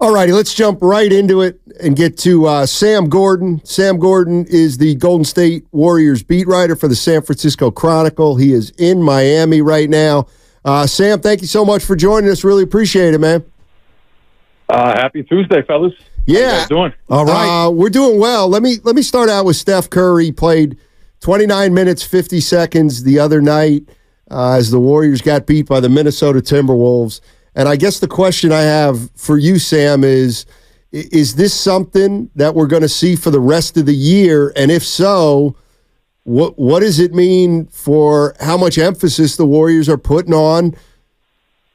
All righty, let's jump right into it and get to Sam Gordon. Sam Gordon is the Golden State Warriors beat writer for the San Francisco Chronicle. He is in Miami right now. Sam, thank you so much for joining us. Really appreciate it, man. Happy Tuesday, fellas. Yeah. How you guys doing? All right. We're doing well. Let me start out with Steph Curry. Played 29 minutes, 50 seconds the other night as the Warriors got beat by the Minnesota Timberwolves. And I guess the question I have for you, Sam, is this something that we're going to see for the rest of the year? And if so, what does it mean for how much emphasis the Warriors are putting on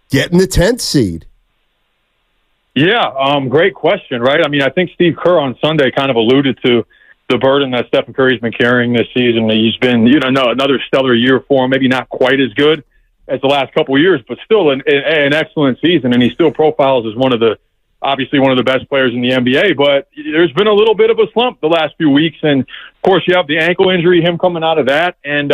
getting the 10th seed? Yeah, great question, right? I mean, I think Steve Kerr on Sunday kind of alluded to the burden that Stephen Curry's been carrying this season. He's been, another stellar year for him, maybe not quite as good as the last couple of years, but still an excellent season, and he still profiles as obviously one of the best players in the NBA. But there's been a little bit of a slump the last few weeks, and of course you have the ankle injury, him coming out of that, and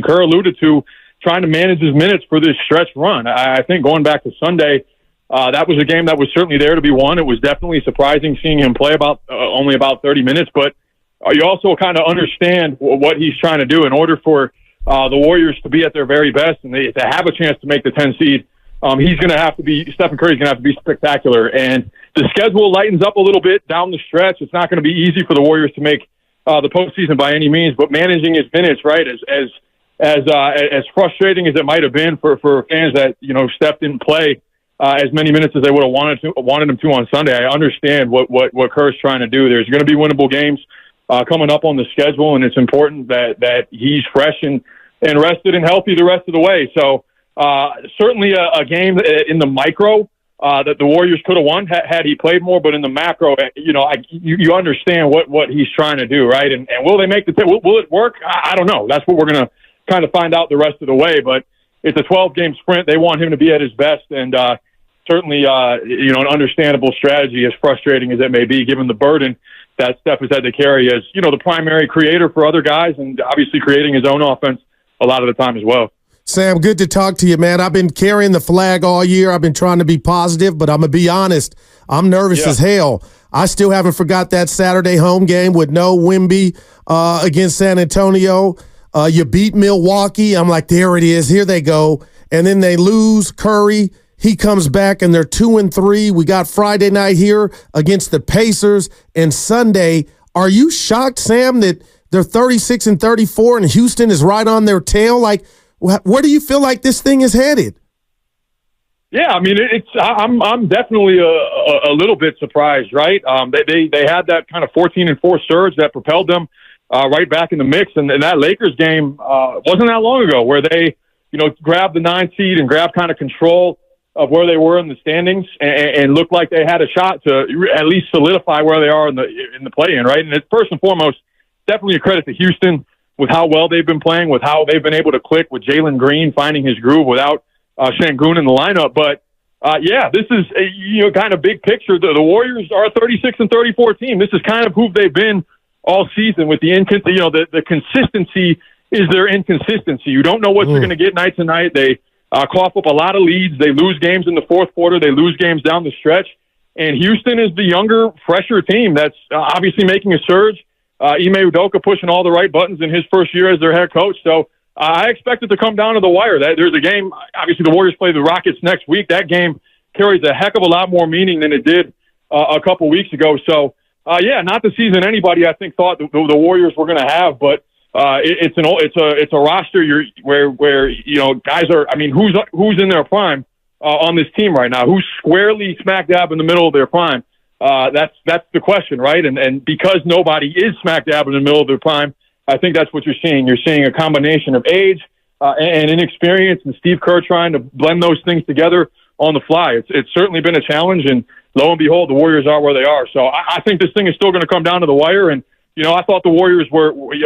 Kerr alluded to trying to manage his minutes for this stretch run. I think going back to Sunday, that was a game that was certainly there to be won. It was definitely surprising seeing him play only about 30 minutes, but you also kind of understand what he's trying to do in order for the Warriors to be at their very best and to have a chance to make the 10 seed. Stephen Curry's going to have to be spectacular. And the schedule lightens up a little bit down the stretch. It's not going to be easy for the Warriors to make the postseason by any means, but managing his minutes, right, as frustrating as it might have been for fans that, Steph didn't play as many minutes as they would have wanted him to on Sunday. I understand what Kerr's trying to do. There's going to be winnable games coming up on the schedule, and it's important that he's fresh and rested and healthy the rest of the way. So certainly a game in the micro that the Warriors could have won had he played more, but in the macro, you understand what he's trying to do, right? And will they make will it work? I don't know. That's what we're going to kind of find out the rest of the way, but it's a 12-game sprint. They want him to be at his best, and certainly, an understandable strategy, as frustrating as it may be, given the burden that Steph has had to carry as, the primary creator for other guys and obviously creating his own offense a lot of the time as well. Sam, good to talk to you, man. I've been carrying the flag all year. I've been trying to be positive, but I'm going to be honest. I'm nervous as hell. I still haven't forgot that Saturday home game with no Wemby against San Antonio. You beat Milwaukee. I'm like, there it is. Here they go. And then they lose Curry. He comes back, and they're 2-3. We got Friday night here against the Pacers, and Sunday. Are you shocked, Sam, that they're 36-34 and Houston is right on their tail? Like, where do you feel like this thing is headed? Yeah, I mean, I'm definitely a little bit surprised, right? They had that kind of 14-4 surge that propelled them right back in the mix, and that Lakers game wasn't that long ago where they, grabbed the 9 seed and grabbed kind of control of where they were in the standings and looked like they had a shot to at least solidify where they are in the play-in, right? And it's first and foremost definitely a credit to Houston with how well they've been playing, with how they've been able to click with Jalen Green finding his groove without Şengün in the lineup. But this is kind of big picture. The Warriors are a 36-34 team. This is kind of who they've been all season with the consistency is their inconsistency. You don't know what you're going to get night to night. They cough up a lot of leads. They lose games in the fourth quarter. They lose games down the stretch. And Houston is the younger, fresher team that's obviously making a surge. Ime Udoka pushing all the right buttons in his first year as their head coach. So I expect it to come down to the wire. There's a game, obviously the Warriors play the Rockets next week. That game carries a heck of a lot more meaning than it did a couple weeks ago. So, not the season anybody I think thought the Warriors were going to have, but it's a roster where guys are. I mean, who's in their prime on this team right now? Who's squarely smack dab in the middle of their prime? That's the question, right? And because nobody is smack dab in the middle of their prime, I think that's what you're seeing. You're seeing a combination of age and inexperience, and Steve Kerr trying to blend those things together on the fly. It's certainly been a challenge, and lo and behold, the Warriors are where they are. So I think this thing is still going to come down to the wire. And I thought the Warriors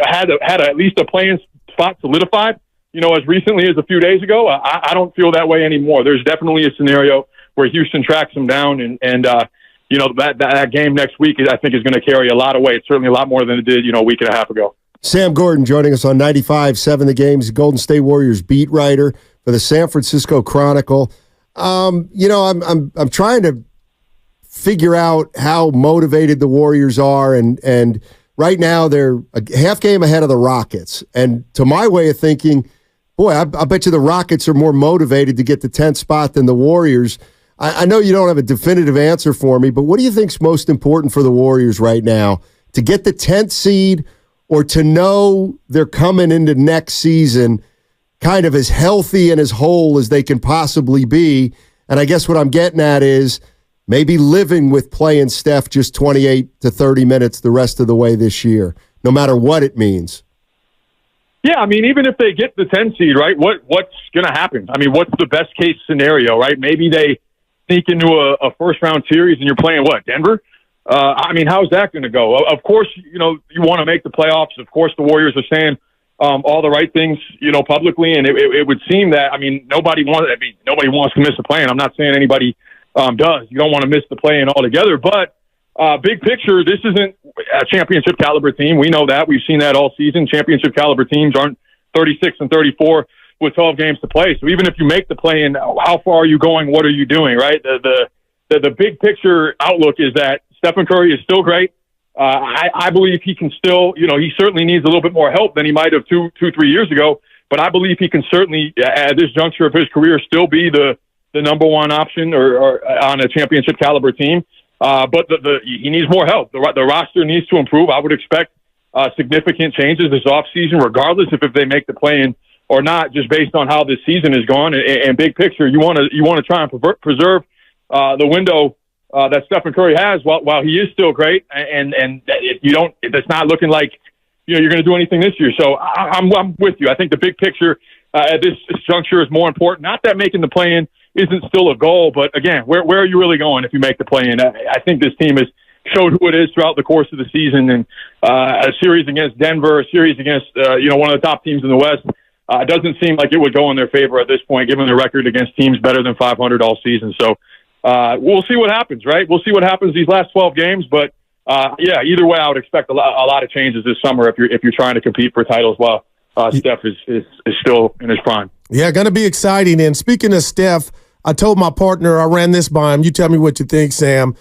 had at least a playing spot solidified. As recently as a few days ago. I don't feel that way anymore. There's definitely a scenario where Houston tracks them down, and that game next week I think is going to carry a lot of weight. Certainly a lot more than it did a week and a half ago. Sam Gordon joining us on 95.7 The Game's Golden State Warriors beat writer for the San Francisco Chronicle. I'm trying to figure out how motivated the Warriors are, and right now they're a half game ahead of the Rockets. And to my way of thinking, boy, I bet you the Rockets are more motivated to get the 10th spot than the Warriors. I know you don't have a definitive answer for me, but what do you think's most important for the Warriors right now? To get the 10th seed, or to know they're coming into next season kind of as healthy and as whole as they can possibly be? And I guess what I'm getting at is maybe living with playing Steph just 28 to 30 minutes the rest of the way this year, no matter what it means. Yeah, I mean, even if they get the 10 seed, right, what's going to happen? I mean, what's the best case scenario, right? Maybe they sneak into a first-round series and you're playing, what, Denver? I mean, how's that going to go? Of course, you want to make the playoffs. Of course, the Warriors are saying all the right things, publicly, and it would seem that, I mean, nobody wants to miss the play-in. I'm not saying anybody does. You don't want to miss the play-in altogether, but big picture, this isn't a championship caliber team. We know that. We've seen that all season. Championship caliber teams aren't 36 and 34 with 12 games to play. So even if you make the play-in, how far are you going? What are you doing, right? The big picture outlook is that Stephen Curry is still great. I believe he can still, he certainly needs a little bit more help than he might have 3 years ago, but I believe he can certainly, at this juncture of his career, still be the number one option or on a championship caliber team. But he needs more help. The roster needs to improve. I would expect significant changes this offseason, regardless if they make the play-in or not, just based on how this season is gone. And big picture, you want to try and preserve the window that Stephen Curry has while he is still great, and it's not looking like you're going to do anything this year. So I'm with you. I think the big picture at this juncture is more important. Not that making the play-in isn't still a goal, but again, where are you really going if you make the play-in? I think this team has showed who it is throughout the course of the season, and a series against Denver, a series against one of the top teams in the West. It doesn't seem like it would go in their favor at this point, given their record against teams better than 500 all season. So we'll see what happens, right? We'll see what happens these last 12 games. But either way, I would expect a lot of changes this summer if you're trying to compete for titles while Steph is still in his prime. Yeah, going to be exciting. And speaking of Steph, I told my partner, I ran this by him. You tell me what you think, Sam.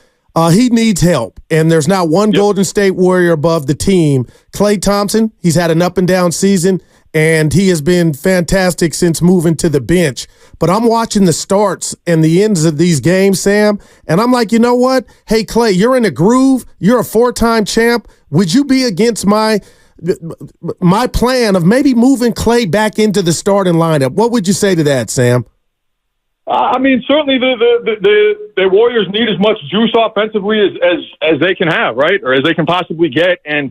He needs help, and there's not one Golden State Warrior above the team. Klay Thompson, he's had an up-and-down season, and he has been fantastic since moving to the bench. But I'm watching the starts and the ends of these games, Sam, and I'm like, you know what? Hey, Klay, you're in a groove. You're a 4-time champ. Would you be against my plan of maybe moving Klay back into the starting lineup? What would you say to that, Sam? I mean, certainly the Warriors need as much juice offensively as they can have, right, or as they can possibly get, and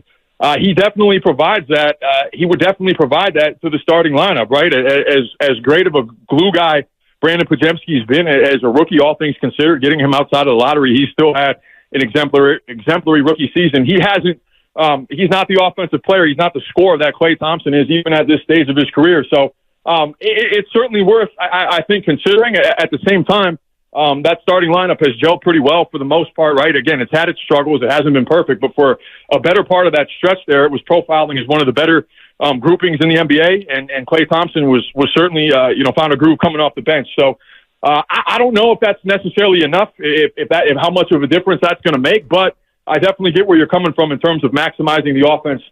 he definitely provides that. He would definitely provide that to the starting lineup, right? As great of a glue guy Brandon Podziemski's been as a rookie, all things considered, getting him outside of the lottery, he still had an exemplary rookie season. He hasn't. He's not the offensive player. He's not the scorer that Klay Thompson is, even at this stage of his career. So. It's certainly worth, I think, considering. At the same time, that starting lineup has gelled pretty well for the most part, right? Again, it's had its struggles. It hasn't been perfect, but for a better part of that stretch there, it was profiling as one of the better groupings in the NBA, and Klay Thompson was certainly, found a groove coming off the bench. So I don't know if that's necessarily enough, if how much of a difference that's going to make, but I definitely get where you're coming from in terms of maximizing the offense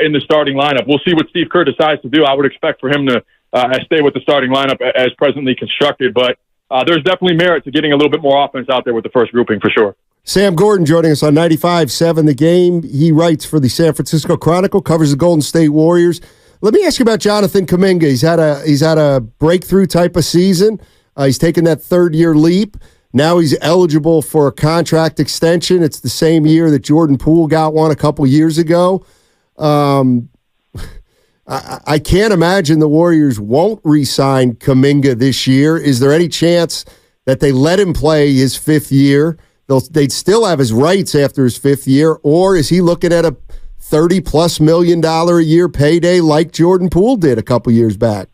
in the starting lineup. We'll see what Steve Kerr decides to do. I would expect for him to stay with the starting lineup as presently constructed, but there's definitely merit to getting a little bit more offense out there with the first grouping for sure. Sam Gordon joining us on 95.7 The Game. He writes for the San Francisco Chronicle, covers the Golden State Warriors. Let me ask you about Jonathan Kuminga. He's had a breakthrough type of season. He's taken that third-year leap. Now he's eligible for a contract extension. It's the same year that Jordan Poole got one a couple years ago. I can't imagine the Warriors won't re-sign Kuminga this year. Is there any chance that they let him play his fifth year? They'd still have his rights after his fifth year, or is he looking at a $30+ million a year payday like Jordan Poole did a couple years back?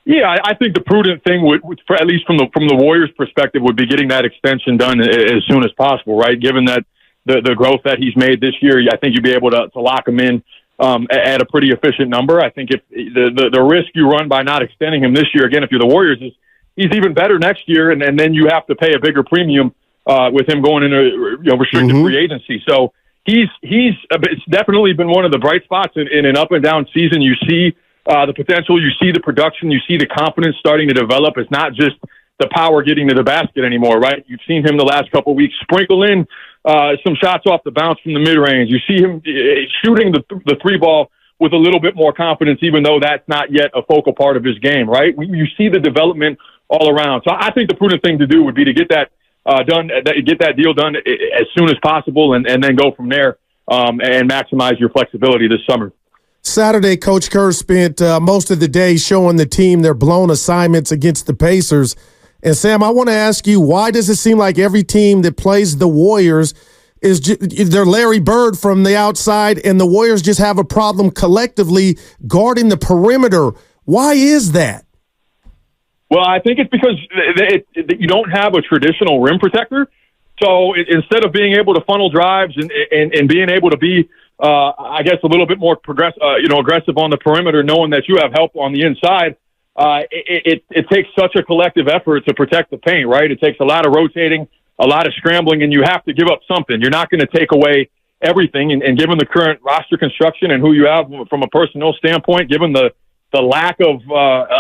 Yeah, I think the prudent thing would, for at least from the Warriors' perspective, would be getting that extension done as soon as possible, right? Given that the growth that he's made this year, I think you'd be able to lock him in at a pretty efficient number. I think if the risk you run by not extending him this year, again, if you're the Warriors, is he's even better next year, and then you have to pay a bigger premium with him going into restricted free agency. So it's definitely been one of the bright spots in an up and down season. You see the potential, you see the production, you see the confidence starting to develop. It's not just the power getting to the basket anymore, right? You've seen him the last couple of weeks sprinkle in some shots off the bounce from the mid-range. You see him shooting the three ball with a little bit more confidence, even though that's not yet a focal part of his game, right? You see the development all around. So I think the prudent thing to do would be to get that done, get that deal done as soon as possible, and then go from there and maximize your flexibility this summer. Saturday, Coach Kerr spent most of the day showing the team their blown assignments against the Pacers. And, Sam, I want to ask you, why does it seem like every team that plays the Warriors they're Larry Bird from the outside, and the Warriors just have a problem collectively guarding the perimeter? Why is that? Well, I think it's because you don't have a traditional rim protector. So instead of being able to funnel drives and being able to be, I guess, a little bit more aggressive on the perimeter, knowing that you have help on the inside, it takes such a collective effort to protect the paint, right? It takes a lot of rotating, a lot of scrambling, and you have to give up something. You're not going to take away everything. And given the current roster construction and who you have from a personnel standpoint, given the lack of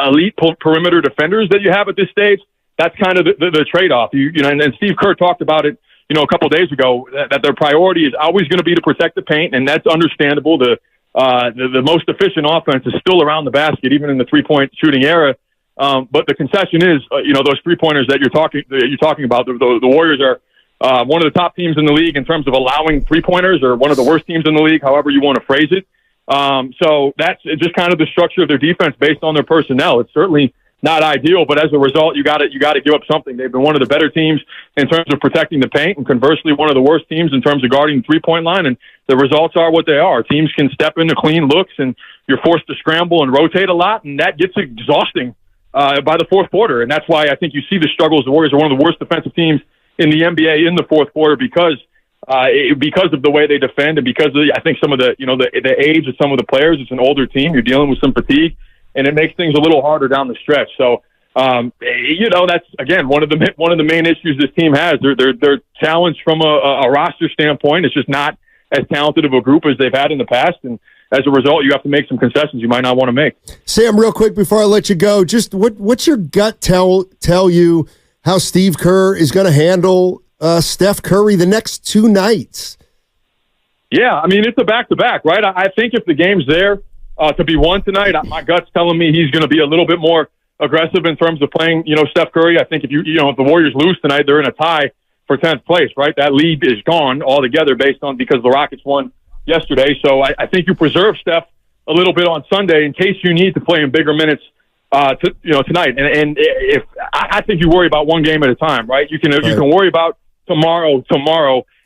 elite perimeter defenders that you have at this stage, that's kind of the trade-off. And Steve Kerr talked about it, a couple of days ago, that their priority is always going to be to protect the paint, and that's understandable. The most efficient offense is still around the basket, even in the three-point shooting era. But the concession is, those three-pointers that you're talking about. The Warriors are one of the top teams in the league in terms of allowing three-pointers, or one of the worst teams in the league, however you want to phrase it. So that's just kind of the structure of their defense based on their personnel. It's certainly not ideal, but as a result, you got to give up something. They've been one of the better teams in terms of protecting the paint, and conversely, one of the worst teams in terms of guarding the three-point line. And the results are what they are. Teams can step into clean looks, and you're forced to scramble and rotate a lot, and that gets exhausting by the fourth quarter. And that's why I think you see the struggles. The Warriors are one of the worst defensive teams in the NBA in the fourth quarter because of the way they defend, and because of, I think, some of the age of some of the players. It's an older team. You're dealing with some fatigue, and it makes things a little harder down the stretch. So, that's, again, one of the main issues this team has. They're challenged from a roster standpoint. It's just not as talented of a group as they've had in the past, and as a result, you have to make some concessions you might not want to make. Sam, real quick before I let you go, just what's your gut tell you how Steve Kerr is going to handle Steph Curry the next two nights? Yeah, I mean, it's a back-to-back, right? I think if the game's there to be won tonight, my gut's telling me he's going to be a little bit more aggressive in terms of playing, Steph Curry. I think if if the Warriors lose tonight, they're in a tie for 10th place, right? That lead is gone altogether because the Rockets won yesterday. So I think you preserve Steph a little bit on Sunday in case you need to play in bigger minutes tonight. And if I think you worry about one game at a time, right? You can worry about tomorrow.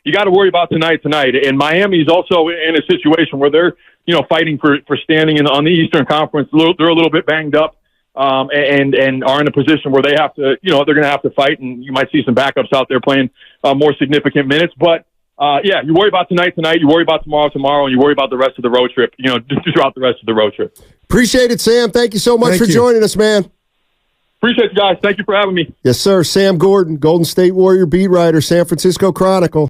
You got to worry about tonight. And Miami's also in a situation where they're fighting for standing on the Eastern Conference. They're a little bit banged up. And are in a position where they have to, they're going to have to fight, and you might see some backups out there playing more significant minutes. But you worry about tonight, you worry about tomorrow, and you worry about the rest of the road trip, throughout the rest of the road trip. Appreciate it, Sam. Thank you so much for joining us, man. Appreciate you guys. Thank you for having me. Yes, sir. Sam Gordon, Golden State Warrior beat writer, San Francisco Chronicle.